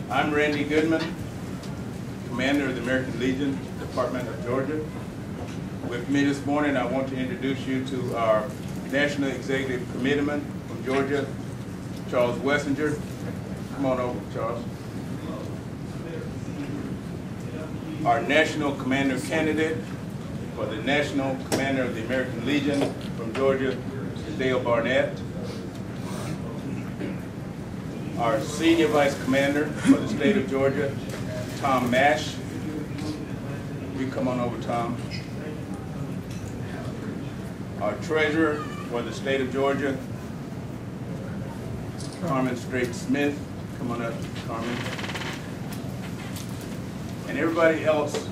I'm Randy Goodman, Commander of the American Legion, Department of Georgia. With me this morning, I want to introduce you to our National Executive Committeeman from Georgia, Charles Wessinger. Come on over, Charles. Our National Commander candidate for the National Commander of the American Legion from Georgia is Dale Barnett. Our Senior Vice Commander for the state of Georgia, Tom Mash. You come on over, Tom. Our Treasurer for the state of Georgia, Carmen Strait Smith. Come on up, Carmen. And everybody else,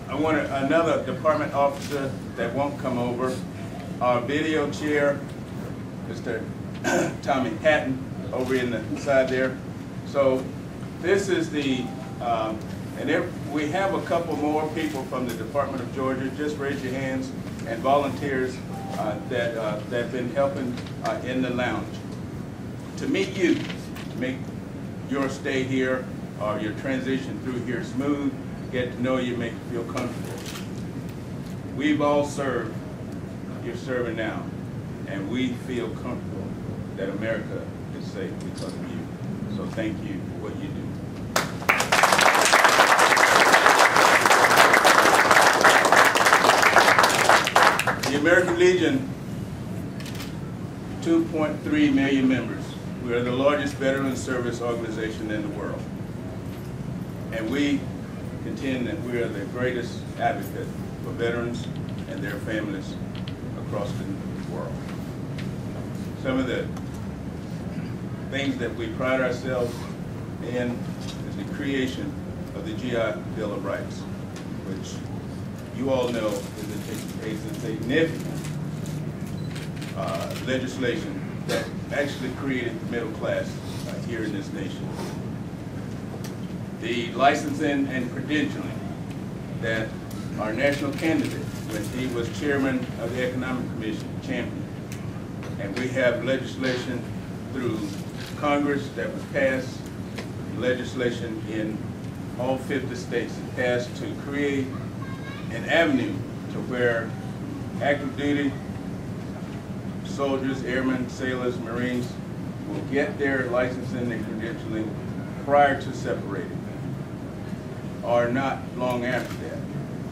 I want another department officer that won't come over. Our video chair, Mr. Tommy Hatton, over in the side there. So this is the, we have a couple more people from the Department of Georgia. Just raise your hands, and volunteers that have been helping in the lounge. To meet you, to make your stay here or your transition through here smooth, get to know you, make you feel comfortable. We've all served, you're serving now, and we feel comfortable that America is safe because of you. So thank you for what you do. The American Legion, 2.3 million members. We are the largest veteran service organization in the world. And we contend that we are the greatest advocate for veterans and their families across the world. Some of the things that we pride ourselves in is the creation of the GI Bill of Rights, which you all know is a significant legislation that actually created the middle class here in this nation. The licensing and credentialing that our national candidate, when he was chairman of the Economic Commission, championed. And we have legislation through Congress that was passed, legislation in all 50 states that passed to create an avenue to where active duty soldiers, airmen, sailors, Marines will get their licensing and credentialing prior to separating, or not long after that,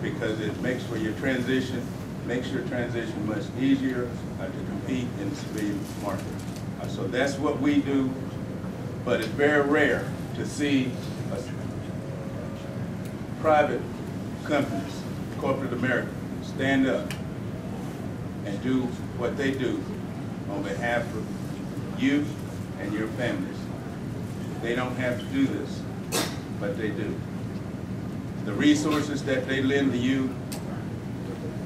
because it makes for your transition, makes your transition much easier to compete in the civilian market. So that's what we do, but it's very rare to see private companies, corporate America, stand up and do what they do on behalf of you and your families. They don't have to do this, but they do. The resources that they lend to you,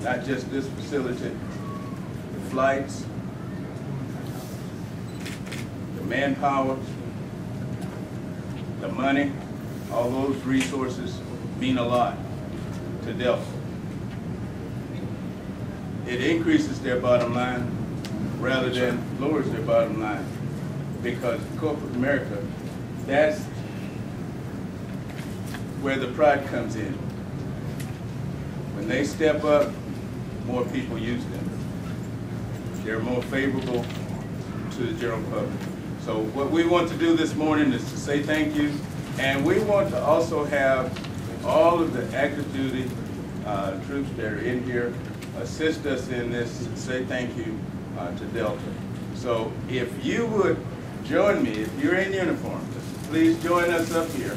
not just this facility, the flights, the manpower, the money, all those resources mean a lot to Delta. It increases their bottom line rather than lowers their bottom line, because corporate America, that's where the pride comes in. When they step up, more people use them. They're more favorable to the general public. So what we want to do this morning is to say thank you, and we want to also have all of the active duty troops that are in here assist us in this and say thank you to Delta. So if you would join me, if you're in uniform, please join us up here,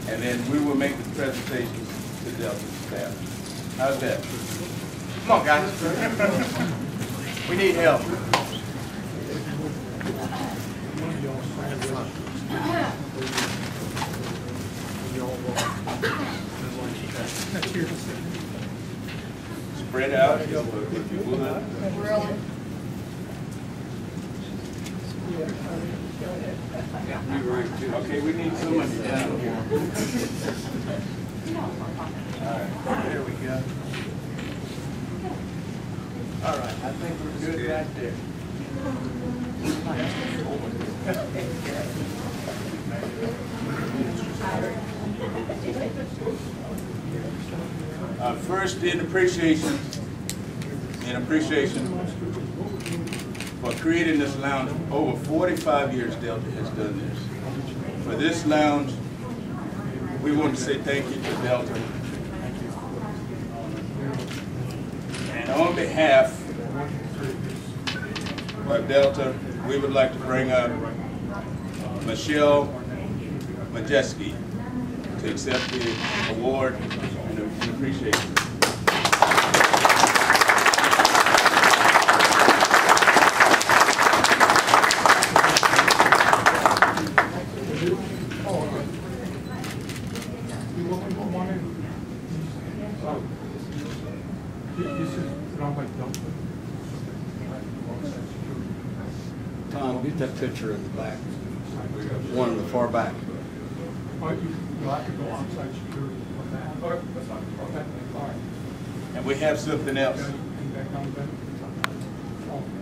and then we will make the presentations to Delta staff. How's that? Come on, guys. We need help. Spread out if you would. Really? Okay, we need somebody down here. All right, there we go. All right, I think we're good right there. First, in appreciation for creating this lounge. Over 45 years Delta has done this. For this lounge, we want to say thank you to Delta. And on behalf of Delta, we would like to bring up Michelle Majeski to accept the award and appreciation. Tom, get that picture in the back. One in the far back. And we have something else.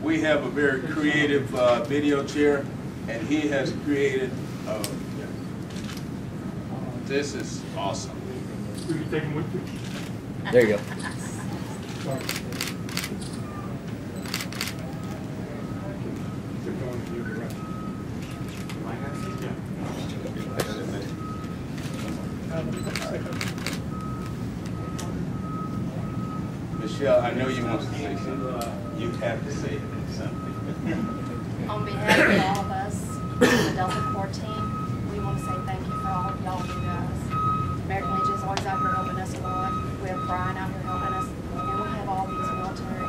We have a very creative video chair, and he has created, this is awesome. There you go. Michelle, I know you want to say something. You have to say something. On behalf of all of us, the Delta Corps team, we want to say thank you for all of y'all do to us. American Legion is always out here helping us a lot. We have Brian out here helping us, and we have all these military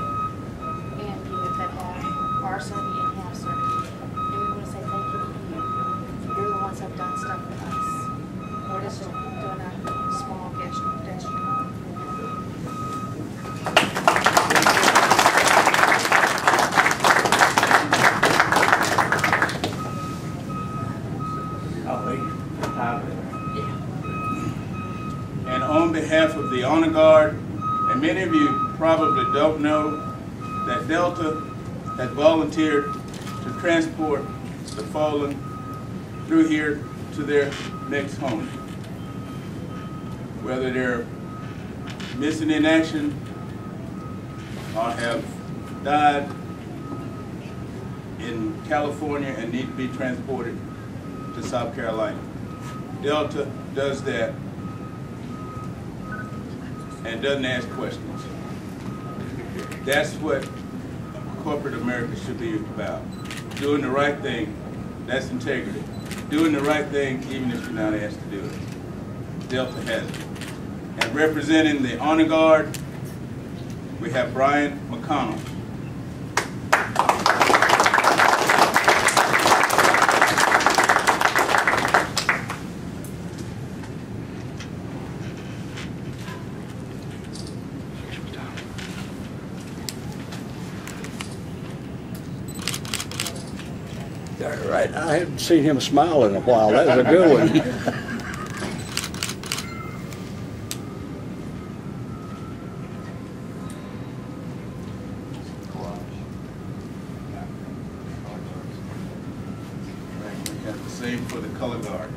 and youth that have varsity and half service. And we want to say thank you to you. You're the ones that have done stuff with us. We're just doing a small gesture. And on behalf of the Honor Guard, and many of you probably don't know that Delta has volunteered to transport the fallen through here to their next home. Whether they're missing in action or have died in California and need to be transported to South Carolina. Delta does that and doesn't ask questions. That's what corporate America should be about. Doing the right thing, that's integrity. Doing the right thing even if you're not asked to do it. Delta has it. And representing the Honor Guard, we have Brian McConnell. Right. I haven't seen him smile in a while. That was a good one. We have the same for the color guard.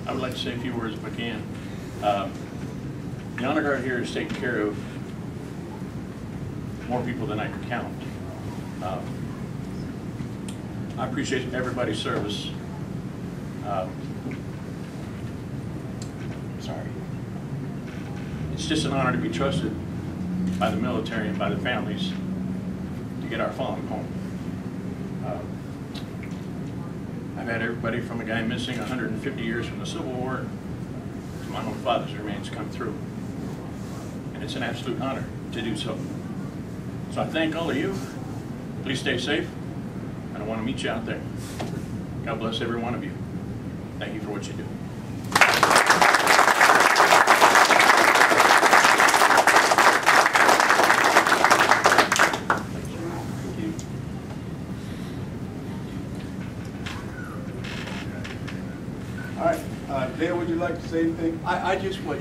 I would like to say a few words if I can. The Honor Guard here is taking care of more people than I could count. I appreciate everybody's service. Sorry. It's just an honor to be trusted by the military and by the families to get our fallen home. I've had everybody from a guy missing 150 years from the Civil War to my own father's remains come through. And it's an absolute honor to do so. So I thank all of you. Please stay safe. And I want to meet you out there. God bless every one of you. Thank you for what you do. All right, Dale, would you like to say anything? I just would